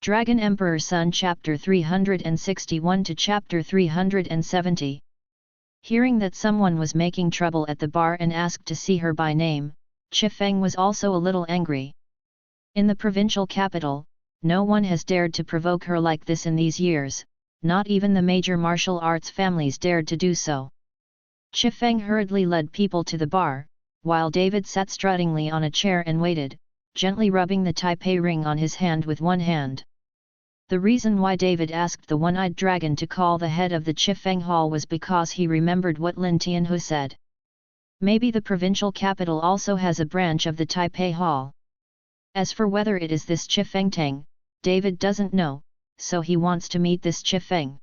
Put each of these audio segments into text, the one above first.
Dragon Emperor's Son Chapter 361 to Chapter 370. Hearing that someone was making trouble at the bar and asked to see her by name, Chifeng was also a little angry. In the provincial capital, no one has dared to provoke her like this in these years, not even the major martial arts families dared to do so. Chifeng hurriedly led people to the bar, while David sat struttingly on a chair and waited, gently rubbing the Taipei ring on his hand with one hand. The reason why David asked the one-eyed dragon to call the head of the Chifeng Hall was because he remembered what Lin Tianhu said. Maybe the provincial capital also has a branch of the Taipei Hall. As for whether it is this Chifeng Tang, David doesn't know, so he wants to meet this Chifeng.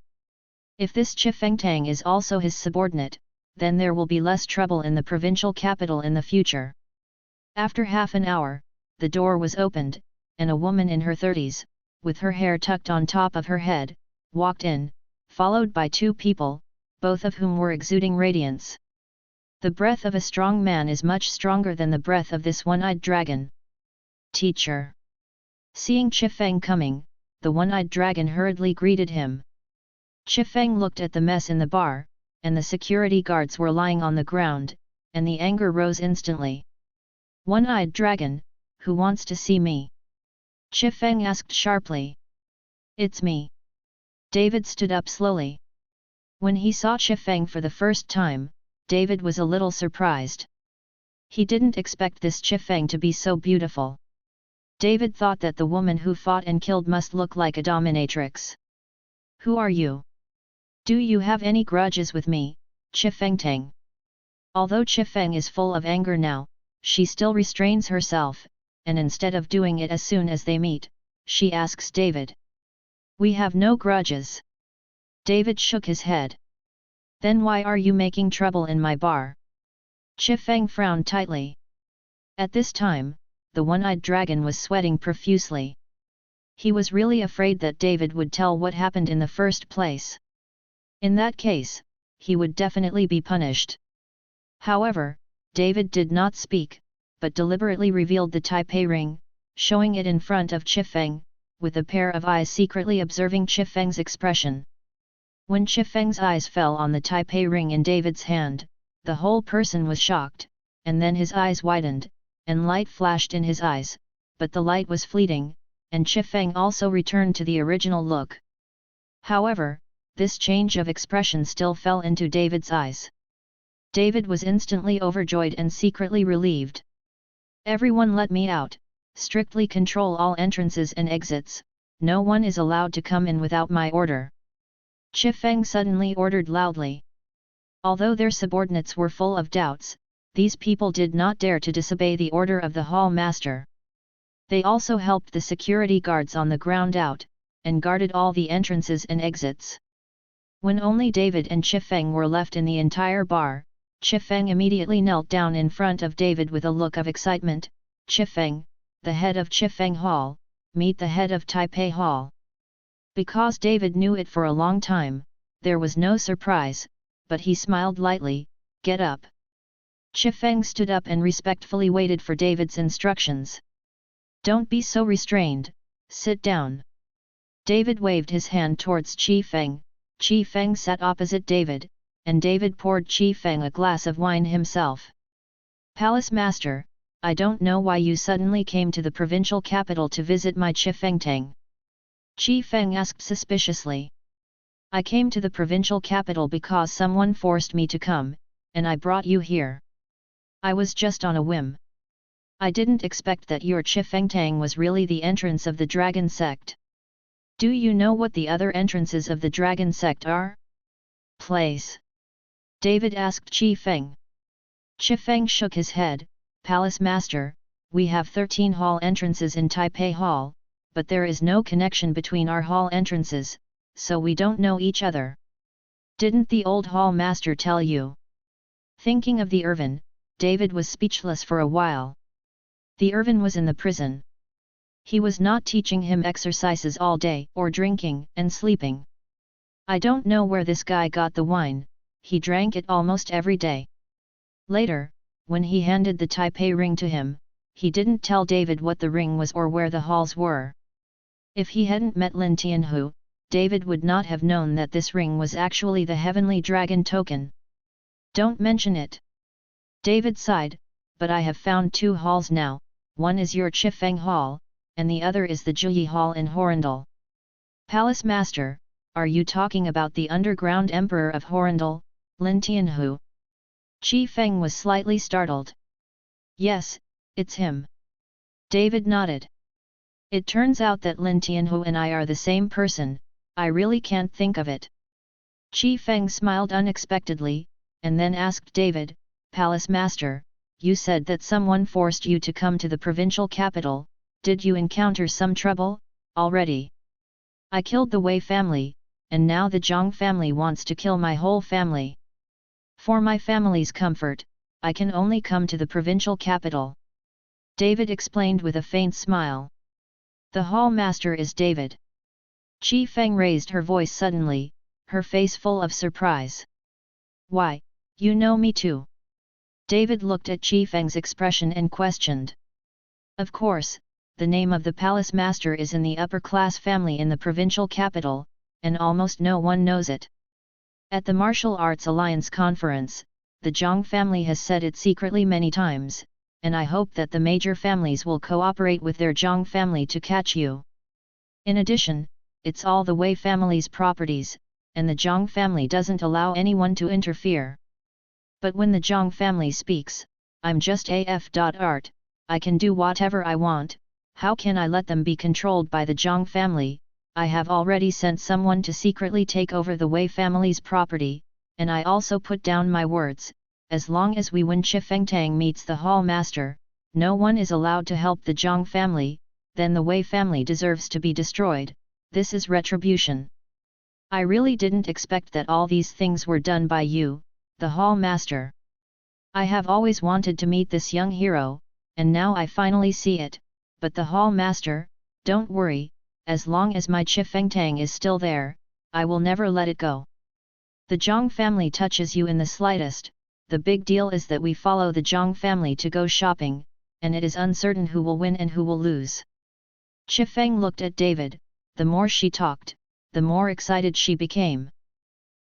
If this Chifeng Tang is also his subordinate, then there will be less trouble in the provincial capital in the future. After half an hour, the door was opened, and a woman in her 30s, with her hair tucked on top of her head, walked in, followed by two people, both of whom were exuding radiance. The breath of a strong man is much stronger than the breath of this one-eyed dragon. Teacher. Seeing Chifeng coming, the one-eyed dragon hurriedly greeted him. Chifeng looked at the mess in the bar, and the security guards were lying on the ground, and the anger rose instantly. One-eyed dragon, who wants to see me? Chifeng asked sharply. It's me. David stood up slowly. When he saw Chifeng for the first time, David was a little surprised. He didn't expect this Chifeng to be so beautiful. David thought that the woman who fought and killed must look like a dominatrix. Who are you? Do you have any grudges with me, Chifeng Tang? Although Chifeng is full of anger now, she still restrains herself, and instead of doing it as soon as they meet, she asks David. We have no grudges. David shook his head. Then why are you making trouble in my bar? Chifeng frowned tightly. At this time, the one-eyed dragon was sweating profusely. He was really afraid that David would tell what happened in the first place. In that case, he would definitely be punished. However, David did not speak, but deliberately revealed the Taipei ring, showing it in front of Chifeng, with a pair of eyes secretly observing Chifeng's expression. When Chifeng's eyes fell on the Taipei ring in David's hand, the whole person was shocked, and then his eyes widened, and light flashed in his eyes, but the light was fleeting, and Chifeng also returned to the original look. However, this change of expression still fell into David's eyes. David was instantly overjoyed and secretly relieved. Everyone let me out, strictly control all entrances and exits, no one is allowed to come in without my order. Chifeng suddenly ordered loudly. Although their subordinates were full of doubts, these people did not dare to disobey the order of the hall master. They also helped the security guards on the ground out, and guarded all the entrances and exits. When only David and Chifeng were left in the entire bar, Chifeng immediately knelt down in front of David with a look of excitement. Chifeng, the head of Chifeng Hall, meet the head of Taipei Hall. Because David knew it for a long time, there was no surprise, but he smiled lightly. Get up. Chifeng stood up and respectfully waited for David's instructions. Don't be so restrained, sit down. David waved his hand towards Chifeng. Chifeng sat opposite David, and David poured Chifeng a glass of wine himself. Palace Master, I don't know why you suddenly came to the provincial capital to visit my Chifeng Tang. Chifeng asked suspiciously. I came to the provincial capital because someone forced me to come, and I brought you here. I was just on a whim. I didn't expect that your Chifeng Tang was really the entrance of the Dragon Sect. Do you know what the other entrances of the Dragon Sect are? Place. David asked Chifeng. Chifeng shook his head. Palace Master, we have 13 hall entrances in Taipei Hall, but there is no connection between our hall entrances, so we don't know each other. Didn't the old hall master tell you? Thinking of the Irvin, David was speechless for a while. The Irvin was in the prison. He was not teaching him exercises all day or drinking and sleeping. I don't know where this guy got the wine, he drank it almost every day. Later, when he handed the Taipei ring to him, he didn't tell David what the ring was or where the halls were. If he hadn't met Lin Tianhu, David would not have known that this ring was actually the heavenly dragon token. Don't mention it. David sighed, but I have found 2 halls now, one is your Chifeng Hall, and the other is the Juyi Hall in Horindal. Palace Master, are you talking about the underground emperor of Horindal, Lin Tianhu? Qi Feng was slightly startled. Yes, it's him. David nodded. It turns out that Lin Tianhu and I are the same person, I really can't think of it. Qi Feng smiled unexpectedly, and then asked David, Palace Master, you said that someone forced you to come to the provincial capital, did you encounter some trouble, already? I killed the Wei family, and now the Zhang family wants to kill my whole family. For my family's comfort, I can only come to the provincial capital. David explained with a faint smile. The hall master is David. Qi Feng raised her voice suddenly, her face full of surprise. Why, you know me too? David looked at Qi Feng's expression and questioned. Of course, the name of the palace master is in the upper-class family in the provincial capital, and almost no one knows it. At the Martial Arts Alliance conference, the Zhang family has said it secretly many times, and I hope that the major families will cooperate with their Zhang family to catch you. In addition, it's all the Wei family's properties, and the Zhang family doesn't allow anyone to interfere. But when the Zhang family speaks, I'm just AF.art, I can do whatever I want, how can I let them be controlled by the Zhang family? I have already sent someone to secretly take over the Wei family's property, and I also put down my words, as long as we win Chifeng Tang meets the hall master, no one is allowed to help the Zhang family, then the Wei family deserves to be destroyed, this is retribution. I really didn't expect that all these things were done by you, the hall master. I have always wanted to meet this young hero, and now I finally see it, but the hall master, don't worry, as long as my Chifeng Tang is still there, I will never let it go. The Zhang family touches you in the slightest, the big deal is that we follow the Zhang family to go shopping, and it is uncertain who will win and who will lose. Chifeng looked at David, the more she talked, the more excited she became.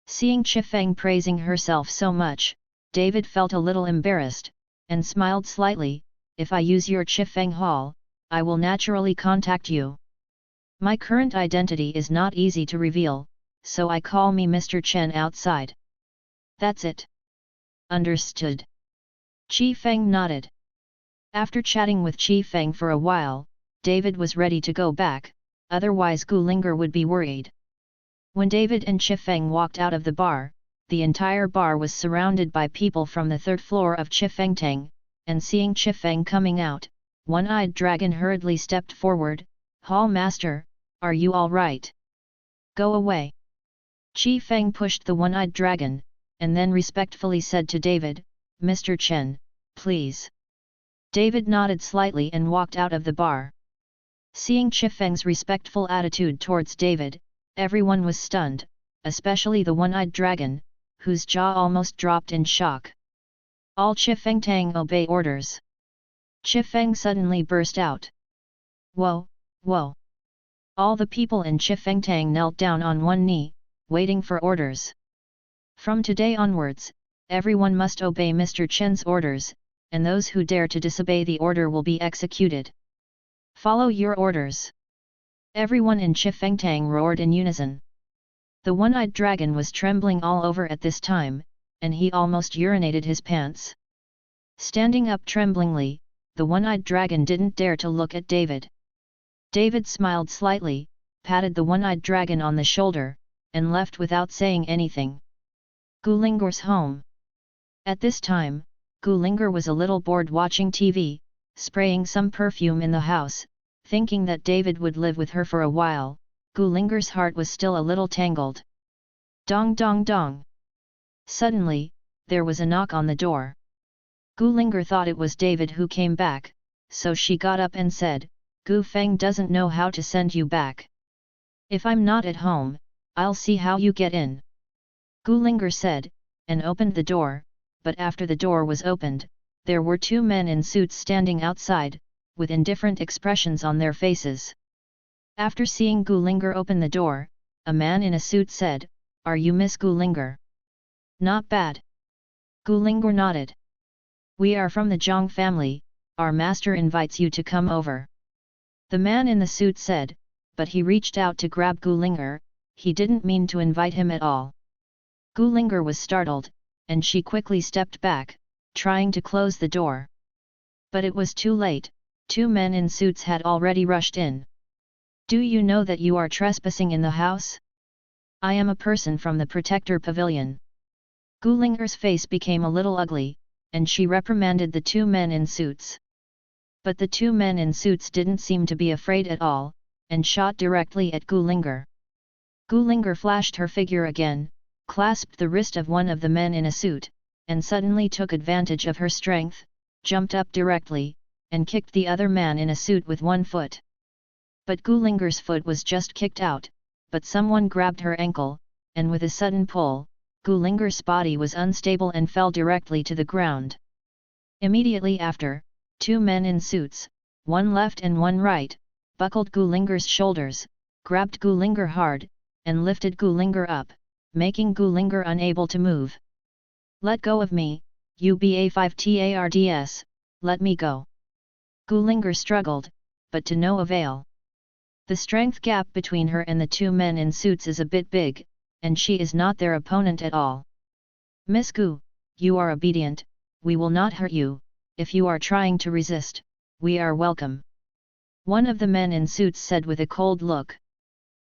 Seeing Chifeng praising herself so much, David felt a little embarrassed, and smiled slightly, if I use your Chifeng Hall, I will naturally contact you. My current identity is not easy to reveal, so I call me Mr. Chen outside. That's it. Understood. Qi Feng nodded. After chatting with Qi Feng for a while, David was ready to go back, otherwise Gu Linger would be worried. When David and Chifeng walked out of the bar, the entire bar was surrounded by people from the 3rd floor of Chifeng Tang, and seeing Chifeng coming out, One-Eyed Dragon hurriedly stepped forward, Hall Master, are you all right? Go away. Qi Feng pushed the One-Eyed Dragon, and then respectfully said to David, Mr. Chen, please. David nodded slightly and walked out of the bar. Seeing Chifeng's respectful attitude towards David, everyone was stunned, especially the One-Eyed Dragon, whose jaw almost dropped in shock. All Chifeng Tang obey orders. Chifeng suddenly burst out. Whoa, whoa. All the people in Chifeng Tang knelt down on one knee, waiting for orders. From today onwards, everyone must obey Mr. Chen's orders, and those who dare to disobey the order will be executed. Follow your orders. Everyone in Chifeng Tang roared in unison. The One-Eyed Dragon was trembling all over at this time, and he almost urinated his pants. Standing up tremblingly, the One-Eyed Dragon didn't dare to look at David. David smiled slightly, patted the One-Eyed Dragon on the shoulder, and left without saying anything. Gu Linger's home. At this time, Gu Linger was a little bored watching TV, spraying some perfume in the house, thinking that David would live with her for a while. Gu Linger's heart was still a little tangled. Dong dong dong. Suddenly, there was a knock on the door. Gu Linger thought it was David who came back, so she got up and said, Gu Feng doesn't know how to send you back. If I'm not at home, I'll see how you get in. Gu Linger said, and opened the door, but after the door was opened, there were 2 men in suits standing outside, with indifferent expressions on their faces. After seeing Gulinger open the door, a man in a suit said, "Are you Miss Gulinger?" "Not bad." Gulinger nodded. "We are from the Zhang family, our master invites you to come over." The man in the suit said, but he reached out to grab Gulinger, he didn't mean to invite him at all. Gulinger was startled, and she quickly stepped back, trying to close the door. But it was too late, two men in suits had already rushed in. "Do you know that you are trespassing in the house? I am a person from the Protector Pavilion." Gulinger's face became a little ugly, and she reprimanded the two men in suits. But the two men in suits didn't seem to be afraid at all, and shot directly at Gulinger. Gulinger flashed her figure again, clasped the wrist of one of the men in a suit, and suddenly took advantage of her strength, jumped up directly, and kicked the other man in a suit with one foot. But Gulinger's foot was just kicked out, but someone grabbed her ankle, and with a sudden pull, Gulinger's body was unstable and fell directly to the ground. Immediately after, two men in suits, one left and one right, buckled Gulinger's shoulders, grabbed Gulinger hard, and lifted Gulinger up, making Gulinger unable to move. "Let go of me, you BA5TARDS, let me go." Gulinger struggled, but to no avail. The strength gap between her and the two men in suits is a bit big, and she is not their opponent at all. "Miss Gu, you are obedient, we will not hurt you, if you are trying to resist, we are welcome," one of the men in suits said with a cold look.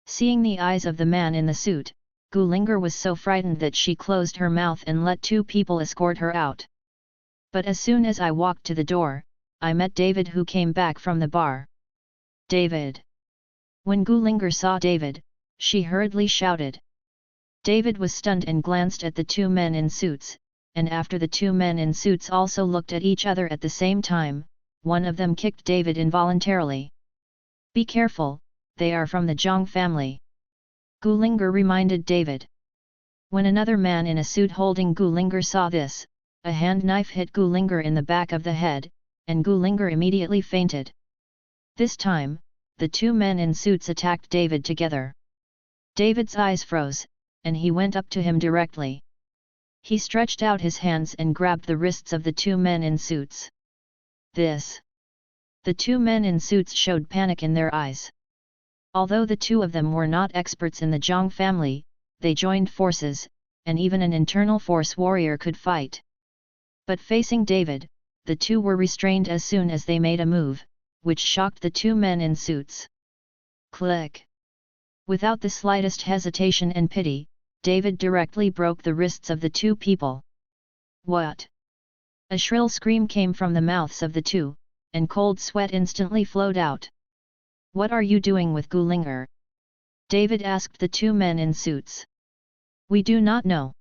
Seeing the eyes of the man in the suit, Gulinger was so frightened that she closed her mouth and let two people escort her out. "But as soon as I walked to the door, I met David who came back from the bar." "David!" When Gulinger saw David, she hurriedly shouted. David was stunned and glanced at the two men in suits, and after the two men in suits also looked at each other at the same time, one of them kicked David involuntarily. "Be careful, they are from the Zhang family," Gulinger reminded David. When another man in a suit holding Gulinger saw this, a hand knife hit Gulinger in the back of the head, and Gulinger immediately fainted. This time, the two men in suits attacked David together. David's eyes froze, and he went up to him directly. He stretched out his hands and grabbed the wrists of the two men in suits. "This!" The two men in suits showed panic in their eyes. Although the two of them were not experts in the Zhang family, they joined forces, and even an internal force warrior could fight. But facing David, the two were restrained as soon as they made a move, which shocked the two men in suits. Click! Without the slightest hesitation and pity, David directly broke the wrists of the two people. "What?" A shrill scream came from the mouths of the two, and cold sweat instantly flowed out. "What are you doing with Gulinger?" David asked the two men in suits. "We do not know."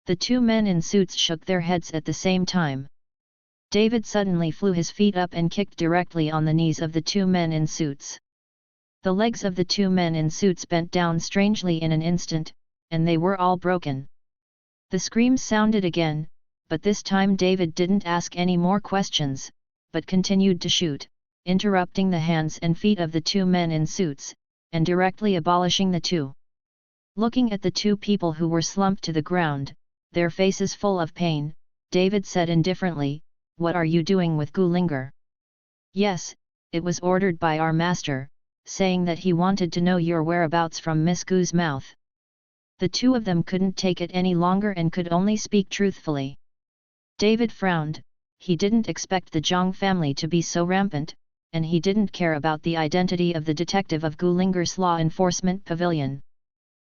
The two men in suits shook their heads at the same time. David suddenly flew his feet up and kicked directly on the knees of the two men in suits. The legs of the two men in suits bent down strangely in an instant, and they were all broken. The screams sounded again, but this time David didn't ask any more questions, but continued to shoot, interrupting the hands and feet of the two men in suits, and directly abolishing the two. Looking at the two people who were slumped to the ground, their faces full of pain, David said indifferently, "What are you doing with Gulinger?" "Yes, it was ordered by our master, saying that he wanted to know your whereabouts from Miss Gu's mouth." The two of them couldn't take it any longer and could only speak truthfully. David frowned, he didn't expect the Zhang family to be so rampant, and he didn't care about the identity of the detective of Gulinger's law enforcement pavilion.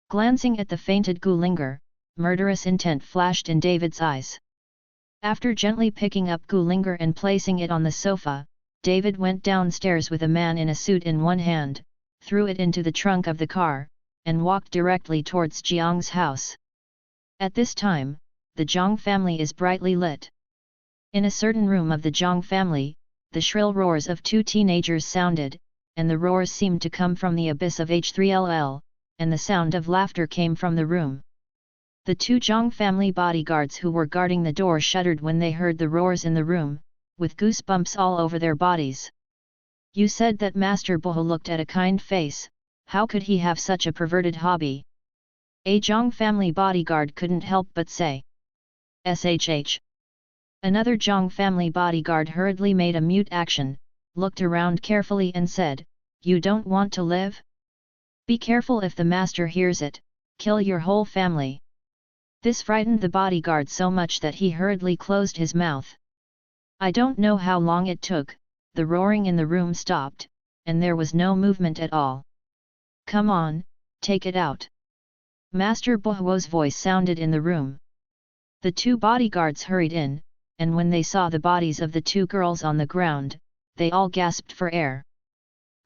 Glancing at the fainted Gulinger, murderous intent flashed in David's eyes. After gently picking up Gulinger and placing it on the sofa, David went downstairs with a man in a suit in one hand, threw it into the trunk of the car, and walked directly towards Jiang's house. At this time, the Zhang family is brightly lit. In a certain room of the Zhang family, the shrill roars of two teenagers sounded, and the roars seemed to come from the abyss of H3LL, and the sound of laughter came from the room. The two Zhang family bodyguards who were guarding the door shuddered when they heard the roars in the room, with goosebumps all over their bodies. You said that Master Boho looked at a kind face, how could he have such a perverted hobby? A Zhang family bodyguard couldn't help but say. SHH. Another Zhang family bodyguard hurriedly made a mute action, looked around carefully and said, You don't want to live? Be careful if the master hears it, kill your whole family. This frightened the bodyguard so much that he hurriedly closed his mouth. I don't know how long it took, the roaring in the room stopped, and there was no movement at all. Come on, take it out. Master Bohuo's voice sounded in the room. The two bodyguards hurried in, and when they saw the bodies of the two girls on the ground, they all gasped for air.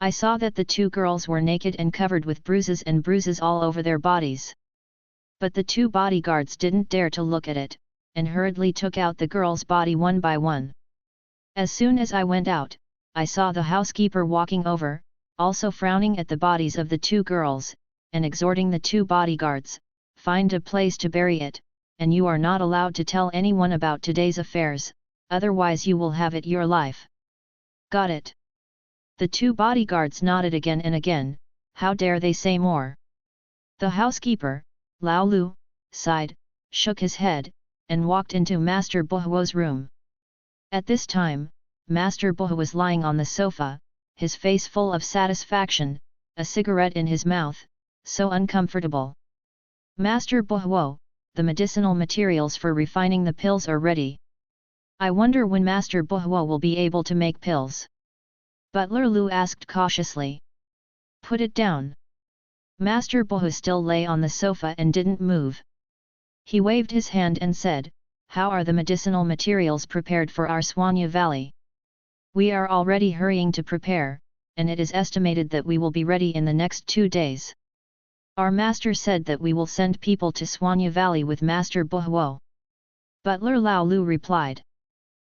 I saw that the two girls were naked and covered with bruises all over their bodies. But the two bodyguards didn't dare to look at it, and hurriedly took out the girl's body one by one. As soon as I went out, I saw the housekeeper walking over, also frowning at the bodies of the two girls, and exhorting the two bodyguards, find a place to bury it, and you are not allowed to tell anyone about today's affairs, otherwise you will have it your life. Got it? The two bodyguards nodded again and again, how dare they say more? The housekeeper, Lao Lu, sighed, shook his head, and walked into Master Bohuo's room. At this time, Master Bohu was lying on the sofa, his face full of satisfaction, a cigarette in his mouth, so uncomfortable. Master Bohuo, the medicinal materials for refining the pills are ready. I wonder when Master Bohuo will be able to make pills. Butler Lu asked cautiously. Put it down. Master Bohu still lay on the sofa and didn't move. He waved his hand and said, How are the medicinal materials prepared for our Swanya Valley? We are already hurrying to prepare, and it is estimated that we will be ready in the next 2 days. Our master said that we will send people to Swanya Valley with Master Bohuo. Butler Lao Lu replied.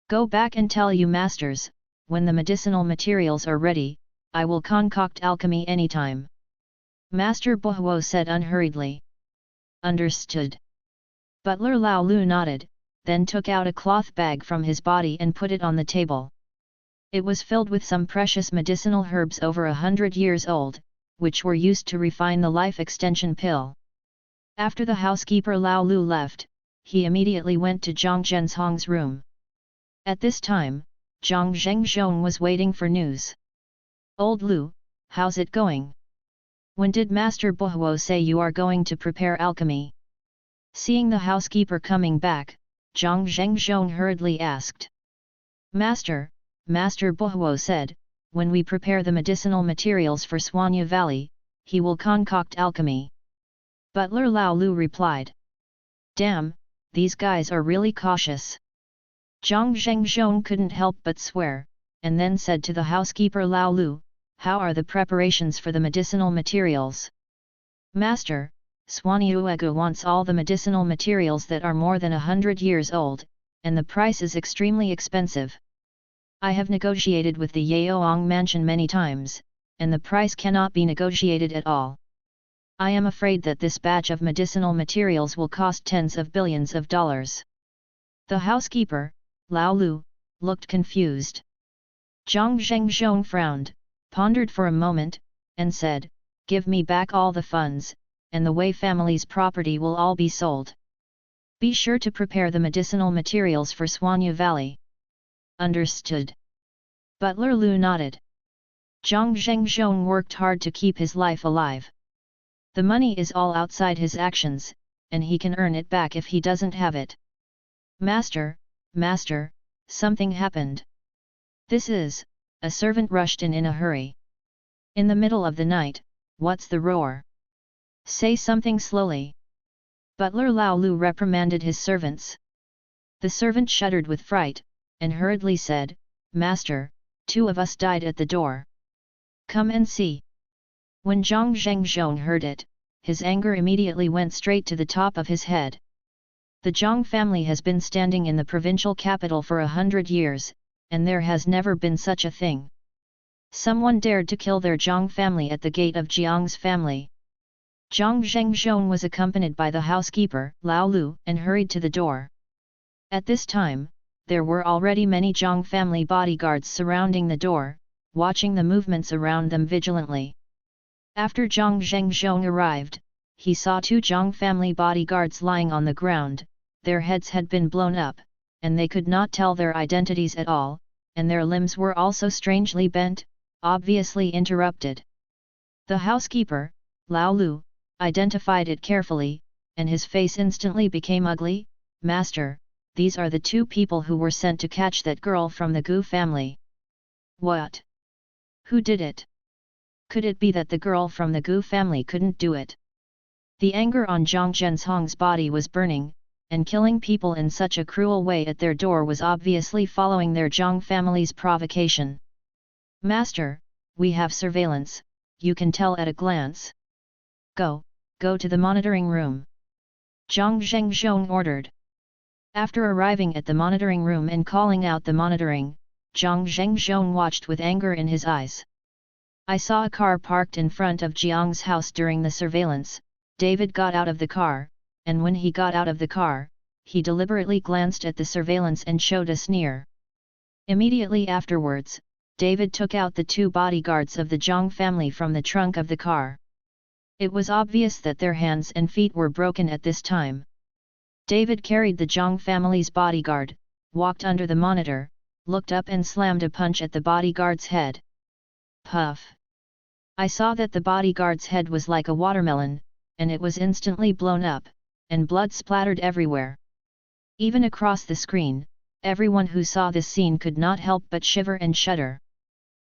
Go back and tell you masters, when the medicinal materials are ready, I will concoct alchemy anytime. Master Bohuo said unhurriedly. Understood. Butler Lao Lu nodded, then took out a cloth bag from his body and put it on the table. It was filled with some precious medicinal herbs over 100 years old, which were used to refine the life extension pill. After the housekeeper Lao Lu left, he immediately went to Zhang Zhenzhong's room. At this time, Zhang Zhengzhong was waiting for news. Old Lu, how's it going? When did Master Bohuo say you are going to prepare alchemy? Seeing the housekeeper coming back, Zhang Zhengzhong hurriedly asked. Master Bohuo said, when we prepare the medicinal materials for Swanya Valley, he will concoct alchemy. Butler Lao Lu replied. Damn, these guys are really cautious. Zhang Zhengzhong couldn't help but swear, and then said to the housekeeper Lao Lu, How are the preparations for the medicinal materials? Master, Swanyuegu wants all the medicinal materials that are more than 100 years old, and the price is extremely expensive. I have negotiated with the Yaoang mansion many times, and the price cannot be negotiated at all. I am afraid that this batch of medicinal materials will cost tens of billions of dollars. The housekeeper, Lao Lu, looked confused. Zhang Zhengzhong frowned, pondered for a moment, and said, Give me back all the funds, and the Wei family's property will all be sold. Be sure to prepare the medicinal materials for Swanya Valley. Understood. Butler Lu nodded. Zhang Zhengzhong worked hard to keep his life alive. The money is all outside his actions, and he can earn it back if he doesn't have it. Master, something happened. This is, a servant rushed in a hurry. In the middle of the night, what's the roar? Say something slowly. Butler Lao Lu reprimanded his servants. The servant shuddered with fright, and hurriedly said, Master, 2 of us died at the door. Come and see. When Zhang Zhengzhong heard it, his anger immediately went straight to the top of his head. The Zhang family has been standing in the provincial capital for 100 years, and there has never been such a thing. Someone dared to kill their Zhang family at the gate of Jiang's family. Zhang Zhengzhong was accompanied by the housekeeper, Lao Lu, and hurried to the door. At this time, there were already many Zhang family bodyguards surrounding the door, watching the movements around them vigilantly. After Zhang Zhengzhong arrived, he saw two Zhang family bodyguards lying on the ground. Their heads had been blown up, and they could not tell their identities at all, and their limbs were also strangely bent, obviously interrupted. The housekeeper, Lao Lu, identified it carefully, and his face instantly became ugly. "Master, these are the two people who were sent to catch that girl from the Gu family." "What? Who did it? Could it be that the girl from the Gu family couldn't do it?" The anger on Zhang Zhenhong's body was burning, and killing people in such a cruel way at their door was obviously following their Zhang family's provocation. "Master, we have surveillance, you can tell at a glance. Go to the monitoring room," Zhang Zhengzhong ordered. After arriving at the monitoring room and calling out the monitoring, Zhang Zhengzhong watched with anger in his eyes. "I saw a car parked in front of Jiang's house during the surveillance." David got out of the car, and when he got out of the car, he deliberately glanced at the surveillance and showed a sneer. Immediately afterwards, David took out the two bodyguards of the Zhang family from the trunk of the car. It was obvious that their hands and feet were broken at this time. David carried the Zhang family's bodyguard, walked under the monitor, looked up and slammed a punch at the bodyguard's head. Puff! I saw that the bodyguard's head was like a watermelon, and it was instantly blown up, and blood splattered everywhere. Even across the screen, everyone who saw this scene could not help but shiver and shudder.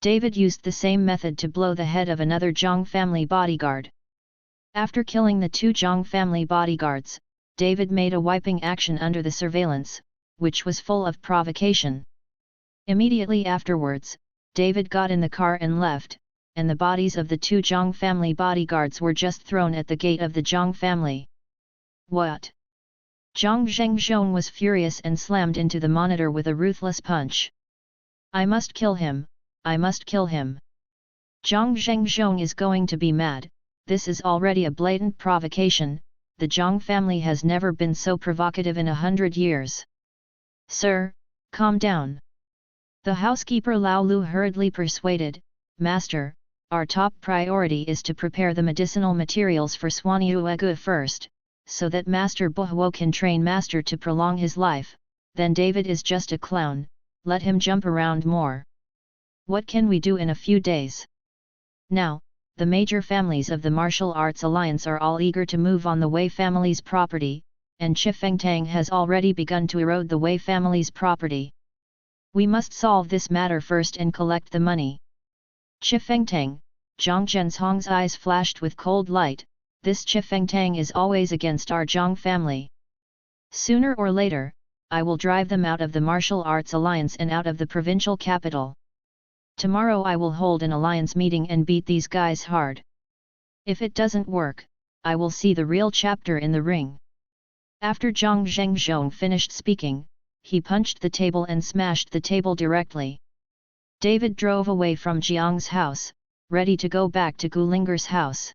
David used the same method to blow the head of another Zhang family bodyguard. After killing the two Zhang family bodyguards, David made a wiping action under the surveillance, which was full of provocation. Immediately afterwards, David got in the car and left, and the bodies of the two Zhang family bodyguards were just thrown at the gate of the Zhang family. "What?" Zhang Zhengzhong was furious and slammed into the monitor with a ruthless punch. "I must kill him, I must kill him. Zhang Zhengzhong is going to be mad, this is already a blatant provocation, the Zhang family has never been so provocative in 100 years. Sir, calm down." The housekeeper Lao Lu hurriedly persuaded, "Master, our top priority is to prepare the medicinal materials for Xuanyuegu first, so that Master Bohuo can train Master to prolong his life, then David is just a clown, let him jump around more. What can we do in a few days?" Now, the major families of the Martial Arts Alliance are all eager to move on the Wei family's property, and Chifengtang has already begun to erode the Wei family's property. We must solve this matter first and collect the money. Chifengtang, Zhang Zhenhong's eyes flashed with cold light, this Chifengtang is always against our Zhang family. Sooner or later, I will drive them out of the Martial Arts Alliance and out of the provincial capital. Tomorrow I will hold an alliance meeting and beat these guys hard. If it doesn't work, I will see the real chapter in the ring. After Zhang Zhengzhong finished speaking, he punched the table and smashed the table directly. David drove away from Jiang's house, ready to go back to Gulinger's house.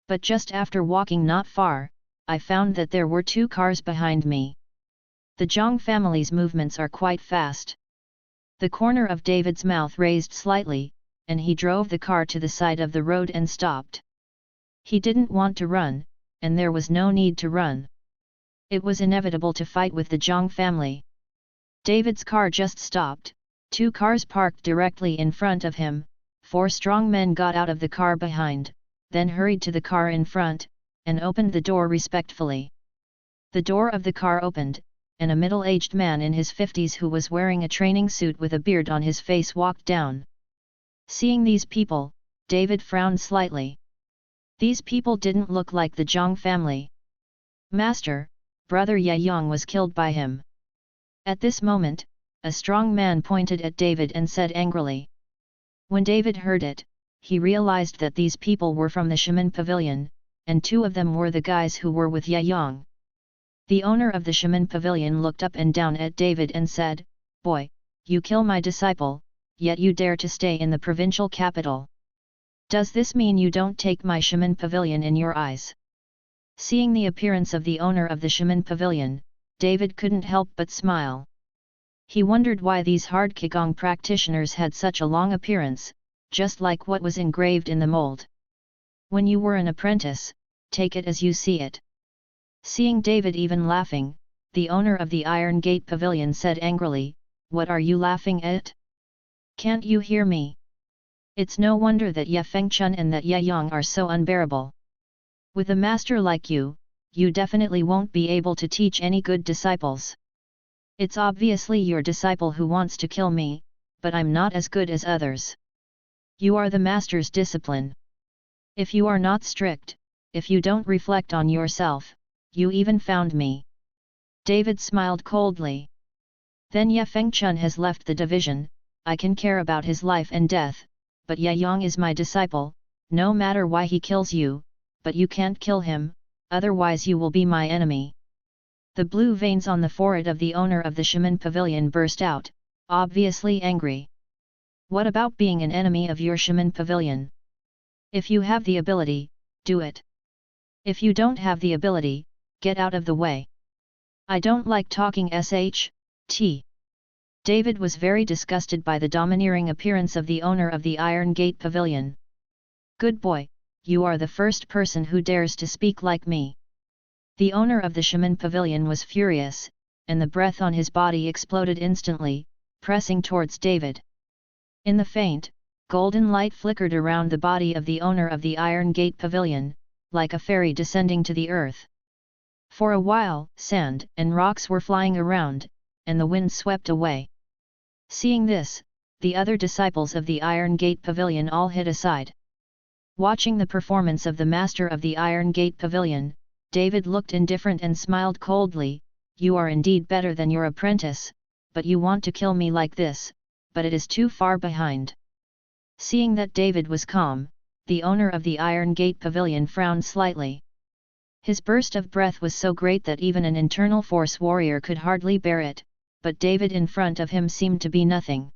But just after walking not far, I found that there were two cars behind me. The Zhang family's movements are quite fast. The corner of David's mouth raised slightly, and he drove the car to the side of the road and stopped. He didn't want to run, and there was no need to run. It was inevitable to fight with the Zhang family. David's car just stopped, two cars parked directly in front of him, four strong men got out of the car behind, then hurried to the car in front, and opened the door respectfully. The door of the car opened, and a middle-aged man in his 50s who was wearing a training suit with a beard on his face walked down. Seeing these people, David frowned slightly. These people didn't look like the Zhang family. "Master, brother Yayong was killed by him." At this moment, a strong man pointed at David and said angrily. When David heard it, he realized that these people were from the Shaman Pavilion, and two of them were the guys who were with Yayong. The owner of the Shaman Pavilion looked up and down at David and said, "Boy, you kill my disciple, yet you dare to stay in the provincial capital. Does this mean you don't take my Shaman Pavilion in your eyes?" Seeing the appearance of the owner of the Shaman Pavilion, David couldn't help but smile. He wondered why these hard Qigong practitioners had such a long appearance, just like what was engraved in the mold. When you were an apprentice, take it as you see it. Seeing David even laughing, the owner of the Iron Gate Pavilion said angrily, "What are you laughing at? Can't you hear me? It's no wonder that Ye Fengchun and that Ye Yang are so unbearable. With a master like you, you definitely won't be able to teach any good disciples. It's obviously your disciple who wants to kill me, but I'm not as good as others. You are the master's discipline. If you are not strict, if you don't reflect on yourself, you even found me." David smiled coldly. "Then Ye Fengchun has left the division, I can care about his life and death, but Ye Yang is my disciple, no matter why he kills you, but you can't kill him, otherwise you will be my enemy." The blue veins on the forehead of the owner of the Shaman Pavilion burst out, obviously angry. "What about being an enemy of your Shaman Pavilion? If you have the ability, do it. If you don't have the ability, get out of the way. I don't like talking sh.t." David was very disgusted by the domineering appearance of the owner of the Iron Gate Pavilion. "Good boy, you are the first person who dares to speak like me." The owner of the Shaman Pavilion was furious, and the breath on his body exploded instantly, pressing towards David. In the faint, golden light flickered around the body of the owner of the Iron Gate Pavilion, like a fairy descending to the earth. For a while, sand and rocks were flying around, and the wind swept away. Seeing this, the other disciples of the Iron Gate Pavilion all hid aside. Watching the performance of the master of the Iron Gate Pavilion, David looked indifferent and smiled coldly. "You are indeed better than your apprentice, but you want to kill me like this, but it is too far behind." Seeing that David was calm, the owner of the Iron Gate Pavilion frowned slightly. His burst of breath was so great that even an internal force warrior could hardly bear it, but David in front of him seemed to be nothing.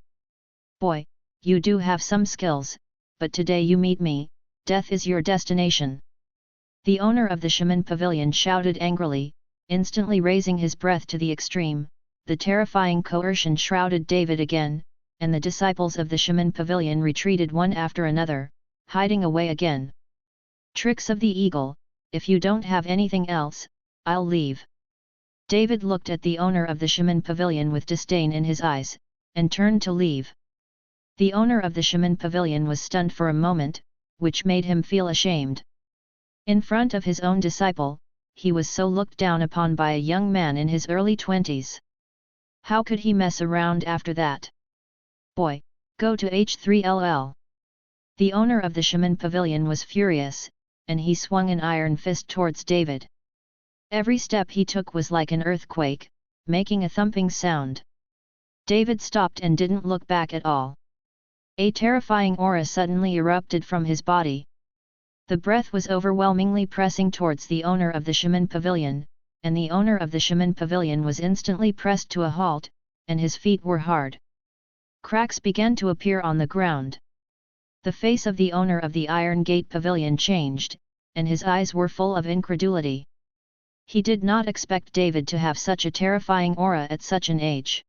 "Boy, you do have some skills, but today you meet me, death is your destination." The owner of the Shaman Pavilion shouted angrily, instantly raising his breath to the extreme. The terrifying coercion shrouded David again, and the disciples of the Shaman Pavilion retreated one after another, hiding away again. "Tricks of the eagle, if you don't have anything else, I'll leave." David looked at the owner of the Shaman Pavilion with disdain in his eyes, and turned to leave. The owner of the Shaman Pavilion was stunned for a moment, which made him feel ashamed. In front of his own disciple, he was so looked down upon by a young man in his early 20s. How could he mess around after that? "Boy, go to H3LL. The owner of the Shaman Pavilion was furious, and he swung an iron fist towards David. Every step he took was like an earthquake, making a thumping sound. David stopped and didn't look back at all. A terrifying aura suddenly erupted from his body. The breath was overwhelmingly pressing towards the owner of the Shaman Pavilion, and the owner of the Shaman Pavilion was instantly pressed to a halt, and his feet were hard. Cracks began to appear on the ground. The face of the owner of the Iron Gate Pavilion changed, and his eyes were full of incredulity. He did not expect David to have such a terrifying aura at such an age.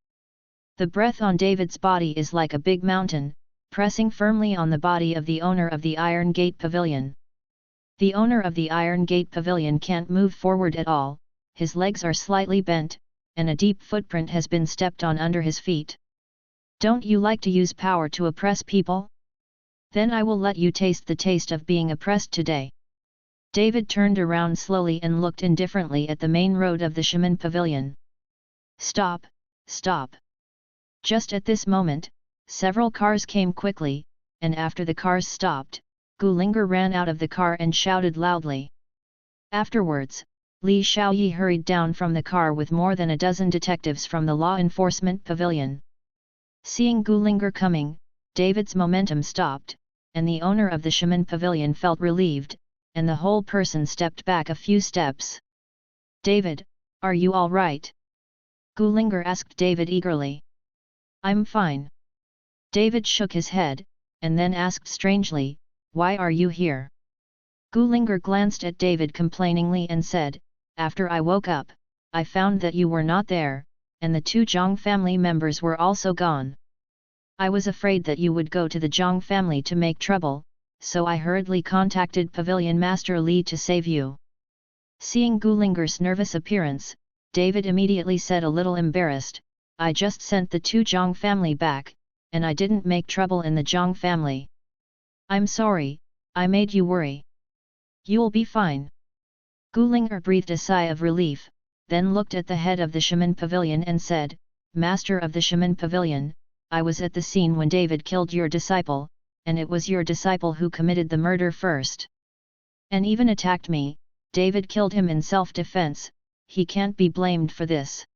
The breath on David's body is like a big mountain, pressing firmly on the body of the owner of the Iron Gate Pavilion. The owner of the Iron Gate Pavilion can't move forward at all, his legs are slightly bent, and a deep footprint has been stepped on under his feet. "Don't you like to use power to oppress people? Then I will let you taste the taste of being oppressed today." David turned around slowly and looked indifferently at the main road of the Shaman Pavilion. "Stop, stop!" Just at this moment, several cars came quickly, and after the cars stopped, Gulinger ran out of the car and shouted loudly. Afterwards, Li Xiaoyi hurried down from the car with more than a dozen detectives from the law enforcement pavilion. Seeing Gulinger coming, David's momentum stopped, and the owner of the Shaman Pavilion felt relieved, and the whole person stepped back a few steps. "David, are you all right?" Gulinger asked David eagerly. "I'm fine." David shook his head, and then asked strangely, "Why are you here?" Gulinger glanced at David complainingly and said, "After I woke up, I found that you were not there, and the 2 Zhang family members were also gone. I was afraid that you would go to the Zhang family to make trouble, so I hurriedly contacted Pavilion Master Li to save you. Seeing Gulinger's nervous appearance, David immediately said a little embarrassed, I just sent the 2 Zhang family back, and I didn't make trouble in the Zhang family. I'm sorry, I made you worry. You'll be fine. Gulinger breathed a sigh of relief, then looked at the head of the Shaman Pavilion and said, Master of the Shaman Pavilion, I was at the scene when David killed your disciple, and it was your disciple who committed the murder first. And even attacked me. David killed him in self-defense, he can't be blamed for this.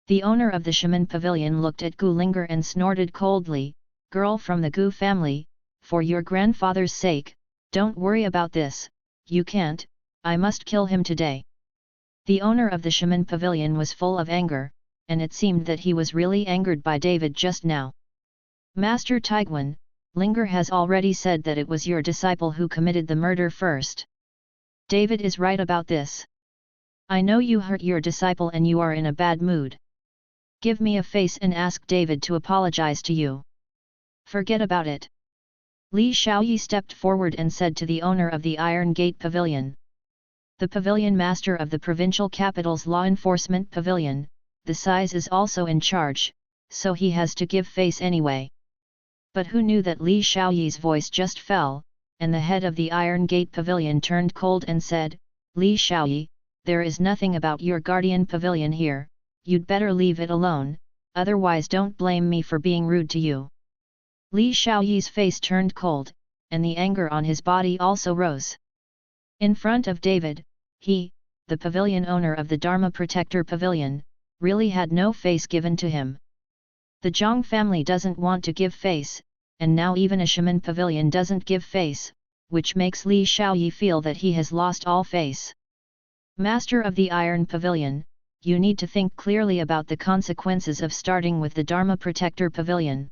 The owner of the Shaman Pavilion looked at Gulinger and snorted coldly, Girl from the Gu family, for your grandfather's sake, don't worry about this, you can't, I must kill him today. The owner of the Shaman Pavilion was full of anger, and it seemed that he was really angered by David just now. Master Taiguan, Linger has already said that it was your disciple who committed the murder first. David is right about this. I know you hurt your disciple and you are in a bad mood. Give me a face and ask David to apologize to you. Forget about it. Li Xiaoyi stepped forward and said to the owner of the Iron Gate Pavilion. The pavilion master of the provincial capital's law enforcement pavilion, the size is also in charge, so he has to give face anyway. But who knew that Li Xiaoyi's voice just fell, and the head of the Iron Gate Pavilion turned cold and said, Li Xiaoyi, there is nothing about your guardian pavilion here, you'd better leave it alone, otherwise don't blame me for being rude to you. Li Xiaoyi's face turned cold, and the anger on his body also rose. In front of David, he, the pavilion owner of the Dharma Protector Pavilion, really had no face given to him. The Zhang family doesn't want to give face, and now even a Shaman Pavilion doesn't give face, which makes Li Xiaoyi feel that he has lost all face. Master of the Iron Pavilion, you need to think clearly about the consequences of starting with the Dharma Protector Pavilion.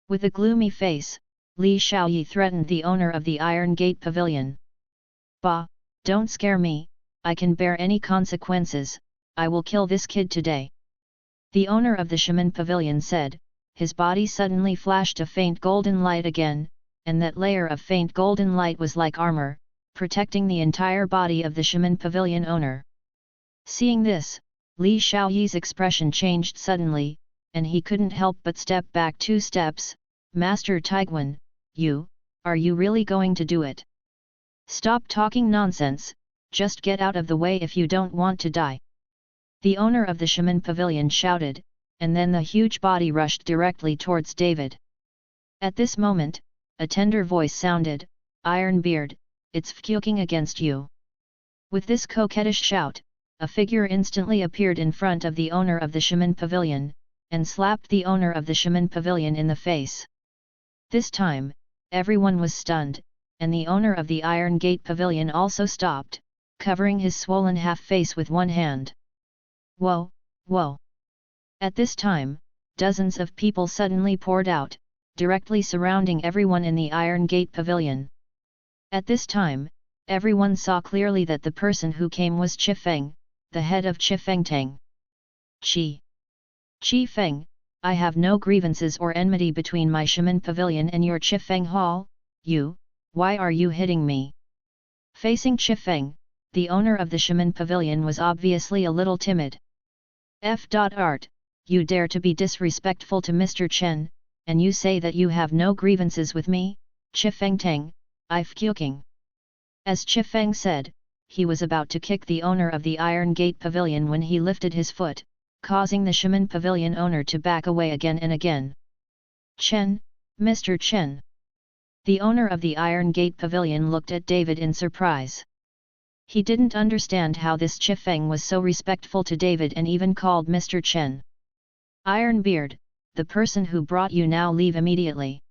With a gloomy face, Li Xiaoyi threatened the owner of the Iron Gate Pavilion. Bah, don't scare me, I can bear any consequences, I will kill this kid today. The owner of the Shaman Pavilion said, his body suddenly flashed a faint golden light again, and that layer of faint golden light was like armor, protecting the entire body of the Shaman Pavilion owner. Seeing this, Li Xiaoyi's expression changed suddenly, and he couldn't help but step back 2 steps, Master Taiguan, are you really going to do it? Stop talking nonsense, just get out of the way if you don't want to die. The owner of the Shaman Pavilion shouted, and then the huge body rushed directly towards David. At this moment, a tender voice sounded, Ironbeard, it's fkuking against you. With this coquettish shout, a figure instantly appeared in front of the owner of the Shaman Pavilion, and slapped the owner of the Shaman Pavilion in the face. This time, everyone was stunned, and the owner of the Iron Gate Pavilion also stopped, covering his swollen half-face with one hand. Whoa, whoa! At this time, dozens of people suddenly poured out, directly surrounding everyone in the Iron Gate Pavilion. At this time, everyone saw clearly that the person who came was Qi Feng, the head of Qi Feng Tang. Qi Feng, I have no grievances or enmity between my Shaman Pavilion and your Qi Feng Hall, why are you hitting me? Facing Qi Feng, the owner of the Shaman Pavilion was obviously a little timid. Art, you dare to be disrespectful to Mr. Chen, and you say that you have no grievances with me, Qi Feng Tang, I fkuking. As Qi Feng said, he was about to kick the owner of the Iron Gate Pavilion when he lifted his foot, causing the Shaman Pavilion owner to back away again and again. Chen, Mr. Chen. The owner of the Iron Gate Pavilion looked at David in surprise. He didn't understand how this Qi Feng was so respectful to David and even called Mr. Chen. Ironbeard, the person who brought you now leave immediately.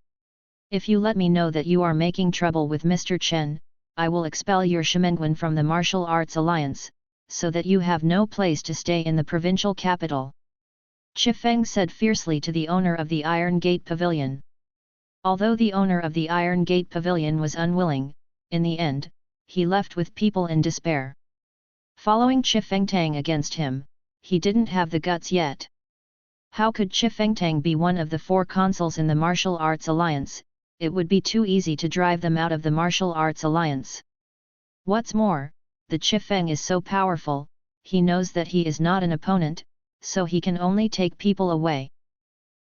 If you let me know that you are making trouble with Mr. Chen, I will expel your Shamenguan from the Martial Arts Alliance, so that you have no place to stay in the provincial capital. Qi Feng said fiercely to the owner of the Iron Gate Pavilion. Although the owner of the Iron Gate Pavilion was unwilling, in the end, he left with people in despair. Following Qi Feng Tang against him, he didn't have the guts yet. How could Chifengtang be one of the 4 consuls in the martial arts alliance? It would be too easy to drive them out of the martial arts alliance. What's more, the Chifeng is so powerful, he knows that he is not an opponent, so he can only take people away.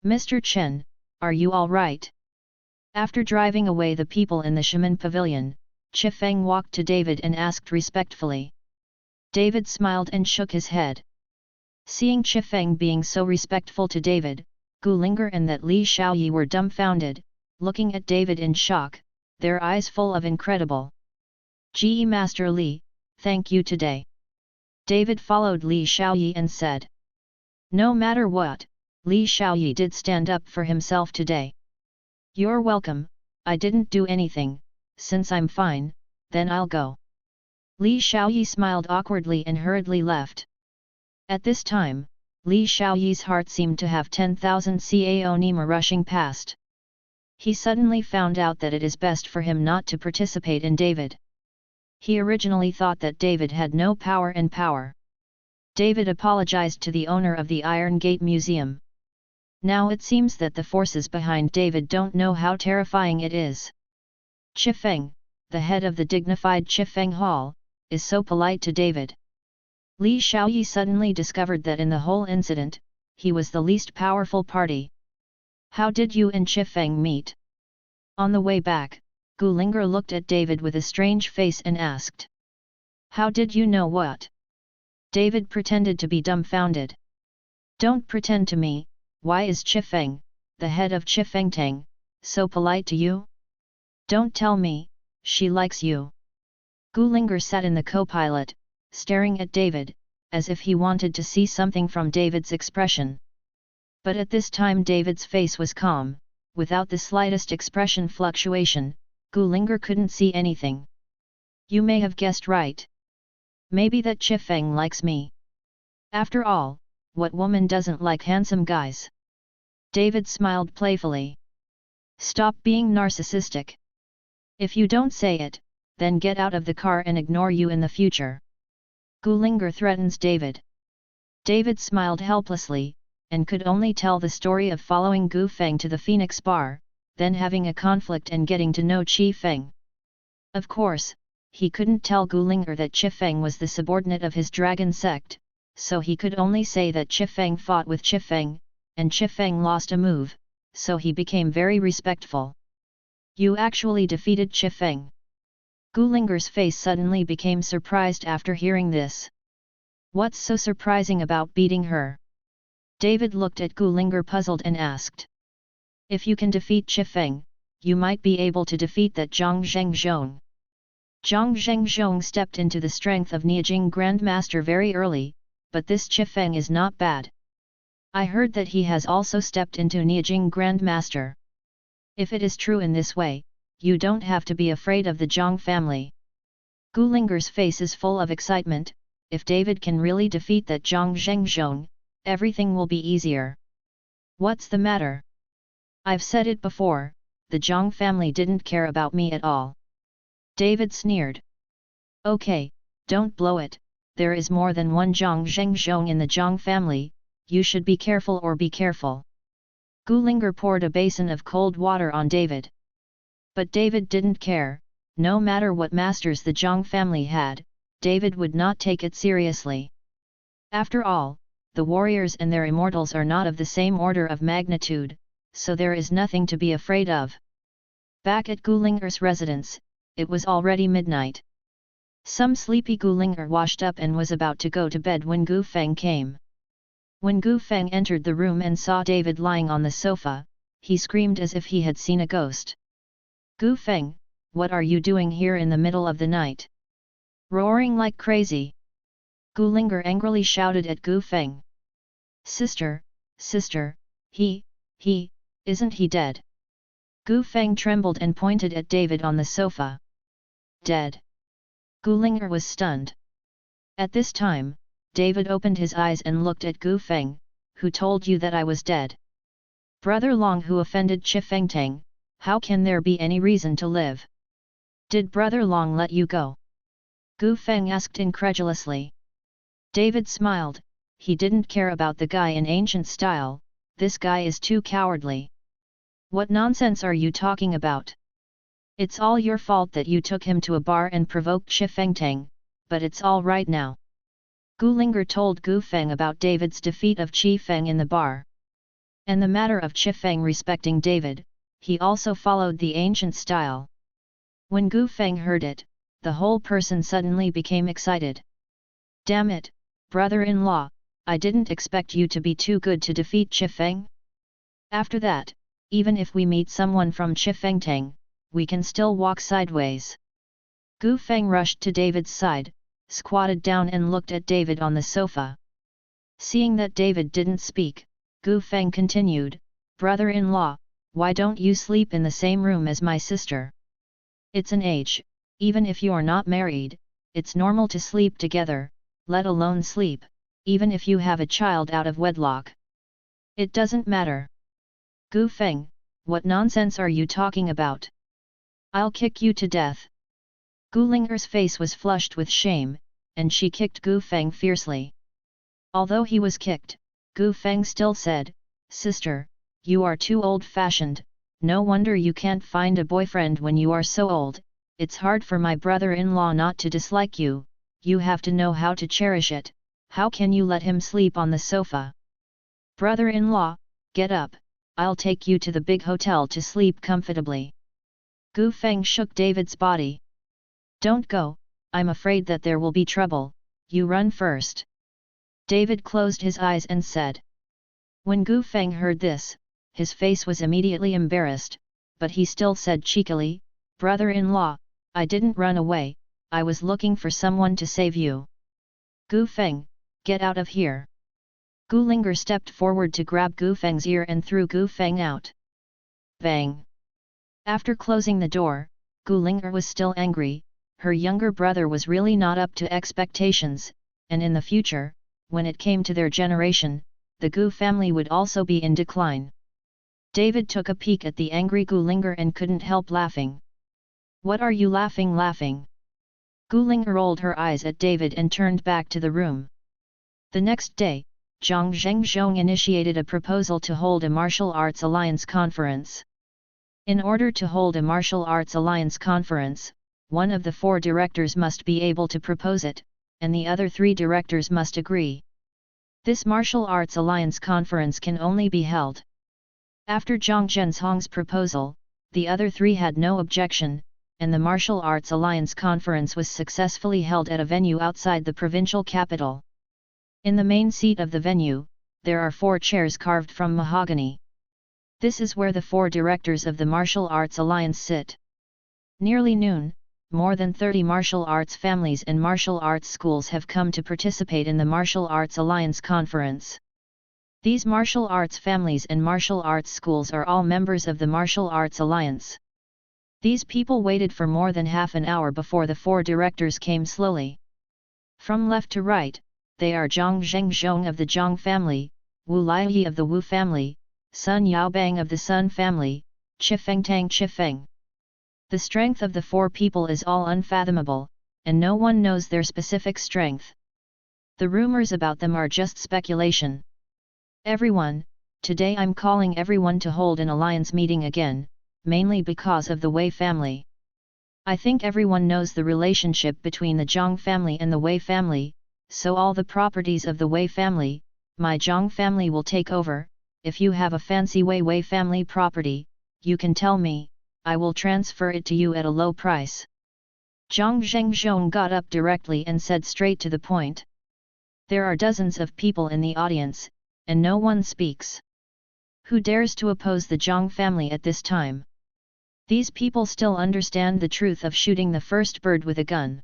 Mr. Chen, are you all right? After driving away the people in the shaman pavilion, Chifeng walked to David and asked respectfully. David smiled and shook his head. Seeing Chifeng being so respectful to David, Gu Linger and that Li Xiaoyi were dumbfounded, looking at David in shock, their eyes full of incredible. "Ge Master Li, thank you today." David followed Li Xiaoyi and said. No matter what, Li Xiaoyi did stand up for himself today. "You're welcome, I didn't do anything, since I'm fine, then I'll go." Li Xiaoyi smiled awkwardly and hurriedly left. At this time, Li Xiaoyi's heart seemed to have 10,000 cao Nima rushing past. He suddenly found out that it is best for him not to participate in David. He originally thought that David had no power and power. David apologized to the owner of the Iron Gate Museum. Now it seems that the forces behind David don't know how terrifying it is. Chifeng, the head of the dignified Chifeng Hall, is so polite to David. Li Xiaoyi suddenly discovered that in the whole incident, he was the least powerful party. "How did you and Chifeng meet?" On the way back, Gu Linger looked at David with a strange face and asked. "How did you know what?" David pretended to be dumbfounded. "Don't pretend to me, why is Chifeng, the head of Chifengtang, so polite to you? Don't tell me, she likes you." Gu Linger sat in the co-pilot, staring at David, as if he wanted to see something from David's expression. But at this time David's face was calm, without the slightest expression fluctuation. Gu Linger couldn't see anything. "You may have guessed right. Maybe that Chifeng likes me. After all, what woman doesn't like handsome guys?" David smiled playfully. "Stop being narcissistic. If you don't say it, then get out of the car and ignore you in the future." Gu Linger threatens David. David smiled helplessly, and could only tell the story of following Gu Feng to the Phoenix Bar, then having a conflict and getting to know Chifeng. Of course, he couldn't tell Gu Linger that Chifeng was the subordinate of his dragon sect, so he could only say that Chifeng fought with Chifeng, and Chifeng lost a move, so he became very respectful. "You actually defeated Chifeng?" Gu Linger's face suddenly became surprised after hearing this. "What's so surprising about beating her?" David looked at Gu Linger puzzled and asked. "If you can defeat Chifeng, you might be able to defeat that Zhang Zhengzhong." Zhang Zhengzhong stepped into the strength of Niajing Grandmaster very early, but this Chifeng is not bad. I heard that he has also stepped into Niajing Grandmaster. If it is true in this way, you don't have to be afraid of the Zhang family. Gu Linger's face is full of excitement. If David can really defeat that Zhang Zhengzhong, everything will be easier. "What's the matter? I've said it before, the Zhang family didn't care about me at all." David sneered. "Okay, don't blow it, there is more than one Zhang Zhengzhong in the Zhang family, you should be careful or be careful." Gu Linger poured a basin of cold water on David. But David didn't care. No matter what masters the Zhang family had, David would not take it seriously. After all, the warriors and their immortals are not of the same order of magnitude, so there is nothing to be afraid of. Back at Gu Linger's residence, it was already midnight. Some sleepy Gu Linger washed up and was about to go to bed when Gu Feng came. When Gu Feng entered the room and saw David lying on the sofa, he screamed as if he had seen a ghost. "Gu Feng, what are you doing here in the middle of the night? Roaring like crazy?" Gu Linger angrily shouted at Gu Feng. Sister, isn't he dead?" Gu Feng trembled and pointed at David on the sofa. "Dead?" Gu Linger was stunned. At this time, David opened his eyes and looked at Gu Feng. "Who told you that I was dead?" "Brother Long, who offended Chifengtang. How can there be any reason to live? Did Brother Long let you go?" Gu Feng asked incredulously. David smiled. He didn't care about the guy in ancient style, this guy is too cowardly. What nonsense are you talking about? It's all your fault that you took him to a bar and provoked Chi Fengtang, but it's all right now. Gu Linger told Gu Feng about David's defeat of Chi Feng in the bar. And the matter of Chi Feng respecting David, he also followed the ancient style. When Gu Feng heard it, the whole person suddenly became excited. Damn it, brother-in-law, I didn't expect you to be too good to defeat Chi Feng. After that, even if we meet someone from Chi Fengtang, we can still walk sideways. Gu Feng rushed to David's side, squatted down and looked at David on the sofa. Seeing that David didn't speak, Gu Feng continued, brother-in-law, why don't you sleep in the same room as my sister? It's an age, even if you're not married, it's normal to sleep together, let alone sleep, even if you have a child out of wedlock. It doesn't matter. Gu Feng, what nonsense are you talking about? I'll kick you to death. Gu Linger's face was flushed with shame, and she kicked Gu Feng fiercely. Although he was kicked, Gu Feng still said, Sister, you are too old-fashioned, no wonder you can't find a boyfriend when you are so old, it's hard for my brother-in-law not to dislike you, you have to know how to cherish it, how can you let him sleep on the sofa? Brother-in-law, get up, I'll take you to the big hotel to sleep comfortably. Gu Feng shook David's body. Don't go, I'm afraid that there will be trouble, you run first. David closed his eyes and said. When Gu Feng heard this, his face was immediately embarrassed, but he still said cheekily, brother-in-law, I didn't run away, I was looking for someone to save you. Gu Feng, get out of here. Gu Linger stepped forward to grab Gu Feng's ear and threw Gu Feng out. Bang! After closing the door, Gu Linger was still angry, her younger brother was really not up to expectations, and in the future, when it came to their generation, the Gu family would also be in decline. David took a peek at the angry Gu Linger and couldn't help laughing. What are you laughing? Gu Linger rolled her eyes at David and turned back to the room. The next day, Zhang Zhengzhong initiated a proposal to hold a martial arts alliance conference. In order to hold a martial arts alliance conference, one of the 4 directors must be able to propose it, and the other 3 directors must agree. This martial arts alliance conference can only be held. After Zhang Zhenzhong's proposal, the other 3 had no objection, and the martial arts alliance conference was successfully held at a venue outside the provincial capital. In the main seat of the venue, there are 4 chairs carved from mahogany. This is where the 4 directors of the martial arts alliance sit. Nearly noon, more than 30 martial arts families and martial arts schools have come to participate in the Martial Arts Alliance Conference. These martial arts families and martial arts schools are all members of the Martial Arts Alliance. These people waited for more than half an hour before the 4 directors came slowly. From left to right, they are Zhang Zhengzhong of the Zhang family, Wu Laiyi of the Wu family, Sun Yaobang of the Sun family, Chi Feng. The strength of the 4 people is all unfathomable, and no one knows their specific strength. The rumors about them are just speculation. Everyone, today I'm calling everyone to hold an alliance meeting again, mainly because of the Wei family. I think everyone knows the relationship between the Zhang family and the Wei family, so all the properties of the Wei family, my Zhang family will take over. If you have a fancy Wei family property, you can tell me, I will transfer it to you at a low price. Zhang Zhengzhong got up directly and said straight to the point. There are dozens of people in the audience, and no one speaks. Who dares to oppose the Zhang family at this time? These people still understand the truth of shooting the first bird with a gun.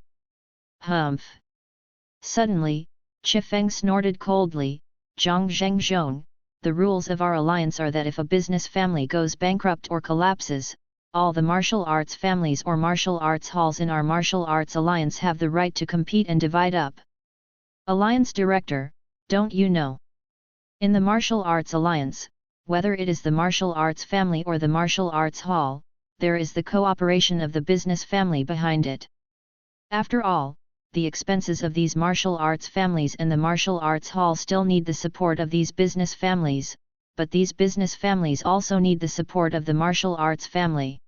Humph! Suddenly, Chi Feng snorted coldly, Zhang Zhengzhong, the rules of our alliance are that if a business family goes bankrupt or collapses, all the martial arts families or martial arts halls in our martial arts alliance have the right to compete and divide up. Alliance Director, don't you know? In the martial arts alliance, whether it is the martial arts family or the martial arts hall, there is the cooperation of the business family behind it. After all, the expenses of these martial arts families and the martial arts hall still need the support of these business families, but these business families also need the support of the martial arts family.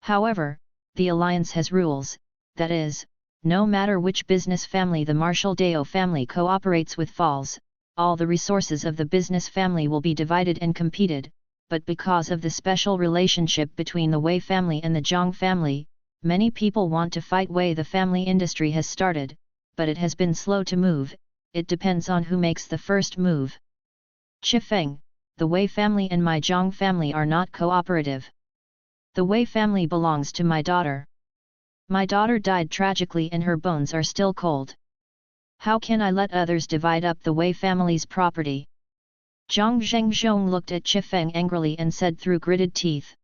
However, the alliance has rules, that is, no matter which business family the Marshall Dao family cooperates with falls, all the resources of the business family will be divided and competed, but because of the special relationship between the Wei family and the Zhang family, many people want to fight Wei. The family industry has started, but it has been slow to move, it depends on who makes the first move. Chifeng, the Wei family and my Zhang family are not cooperative. The Wei family belongs to my daughter. My daughter died tragically and her bones are still cold. How can I let others divide up the Wei family's property? Zhang Zhengzhong looked at Chifeng angrily and said through gritted teeth.